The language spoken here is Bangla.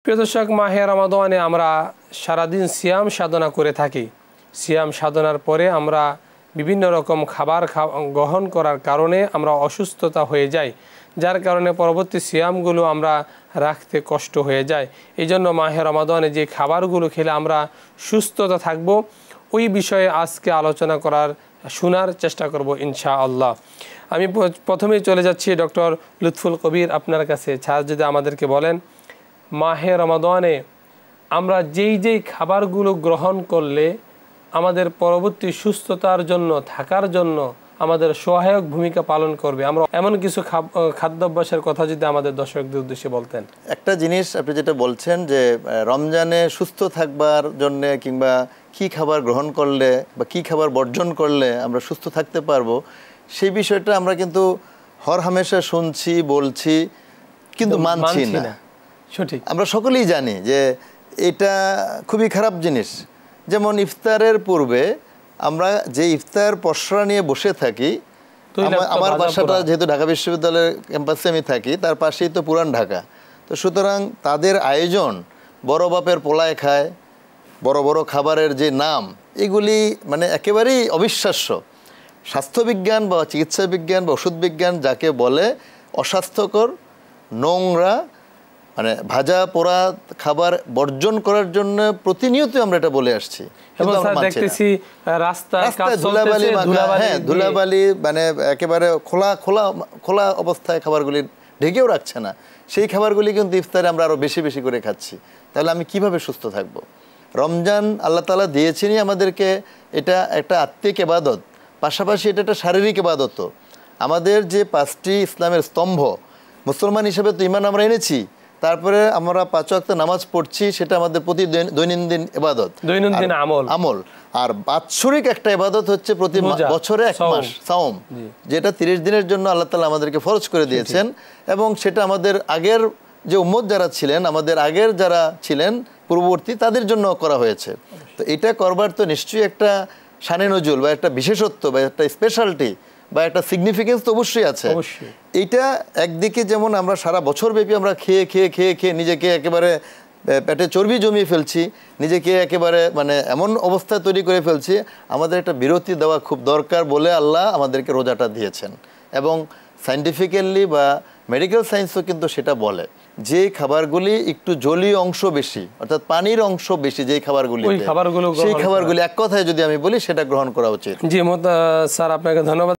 প্রিয় দর্শক, মাহে রমাদানে আমরা সারাদিন সিয়াম সাধনা করে থাকি। সিয়াম সাধনার পরে আমরা বিভিন্ন রকম খাবার গ্রহণ করার কারণে আমরা অসুস্থতা হয়ে যাই, যার কারণে পরবর্তী সিয়ামগুলো আমরা রাখতে কষ্ট হয়ে যায়। এই জন্য মাহে রমাদানে যে খাবারগুলো খেলে আমরা সুস্থতা থাকব, ওই বিষয়ে আজকে আলোচনা শোনার চেষ্টা করব ইনশাআল্লাহ। আমি প্রথমেই চলে যাচ্ছি ডক্টর লুৎফুল কবির আপনার কাছে। স্যার, যদি আমাদেরকে বলেন, মাহে রমাদানে আমরা যেই খাবারগুলো গ্রহণ করলে আমাদের পরবর্তী সুস্থতার জন্য, থাকার জন্য আমাদের সহায়ক ভূমিকা পালন করবে, আমরা এমন কিছু খাদ্যাভ্যাসের কথা যদি আমাদের দর্শকদের উদ্দেশ্যে বলতেন। একটা জিনিস আপনি যেটা বলছেন যে রমজানে সুস্থ থাকবার জন্য কিংবা কি খাবার গ্রহণ করলে বা কি খাবার বর্জন করলে আমরা সুস্থ থাকতে পারবো, সেই বিষয়টা আমরা কিন্তু হরহামেশা শুনছি, বলছি, কিন্তু মানছি না। সঠিক, আমরা সকলেই জানি যে এটা খুবই খারাপ জিনিস। যেমন ইফতারের পূর্বে আমরা যে ইফতার পসরা নিয়ে বসে থাকি, আমার বাসাটা যেহেতু ঢাকা বিশ্ববিদ্যালয়ের ক্যাম্পাসে আমি থাকি, তার পাশেই তো পুরান ঢাকা। তো সুতরাং তাদের আয়োজন, বড় বাপের পোলায় খায়, বড় বড় খাবারের যে নাম, এগুলি মানে একেবারেই অবিশ্বাস্য। স্বাস্থ্যবিজ্ঞান বা চিকিৎসা বিজ্ঞান বা ওষুধ বিজ্ঞান যাকে বলে অস্বাস্থ্যকর, নোংরা, মানে ভাজা পোড়া খাবার বর্জন করার জন্য প্রতিনিয়ত আমরা এটা বলে আসছি। ধুলাবালি মানে একেবারে খোলা অবস্থায় খাবারগুলি ঢেকেও রাখছে না, সেই খাবারগুলি কিন্তু ইফতারে আমরা আরো বেশি বেশি করে খাচ্ছি। তাহলে আমি কিভাবে সুস্থ থাকব? রমজান আল্লাহ তাআলা দিয়েছেনই আমাদেরকে, এটা একটা আত্মিক ইবাদত, পাশাপাশি এটা একটা শারীরিক ইবাদত। আমাদের যে 5টি ইসলামের স্তম্ভ, মুসলমান হিসেবে তো ঈমান আমরা এনেছি, তারপরে আমরা 5 ওয়াক্ত নামাজ পড়ছি, সেটা আমাদের প্রতি দৈনন্দিন ইবাদত, দৈনন্দিন আমল। আর বাৎসরিক একটা ইবাদত হচ্ছে প্রতি বছরে 1 মাস সাওম, যেটা 30 দিনের জন্য আল্লাহ তাআলা আমাদেরকে ফরজ করে দিয়েছেন। এবং সেটা আমাদের আগের যে উম্মত যারা ছিলেন, আমাদের আগের যারা ছিলেন পূর্ববর্তী, তাদের জন্য করা হয়েছে। তো এটা করবার তো নিশ্চয়ই একটা শানে নজুল বা একটা বিশেষত্ব বা একটা স্পেশালিটি বা একটা সিগনিফিকেন্স তো অবশ্যই আছে। এটা একদিকে যেমন আমরা সারা বছর ব্যাপী আমরা খেয়ে খেয়ে খেয়ে খেয়ে নিজেকে একেবারে পেটে চর্বি জমিয়ে ফেলছি, নিজেকে একেবারে মানে এমন অবস্থা তৈরি করে ফেলছি, আমাদের একটা বিরতি দেওয়া খুব দরকার বলে আল্লাহ আমাদেরকে রোজাটা দিয়েছেন। এবং সায়েন্টিফিক্যালি বা মেডিকেল সায়েন্সও কিন্তু সেটা বলে যে খাবারগুলি একটু জলীয় অংশ বেশি, অর্থাৎ পানির অংশ বেশি, যেই খাবারগুলি, সেই খাবারগুলি এক কথায় যদি আমি বলি, সেটা গ্রহণ করা উচিত। জি স্যার, আপনাকে ধন্যবাদ।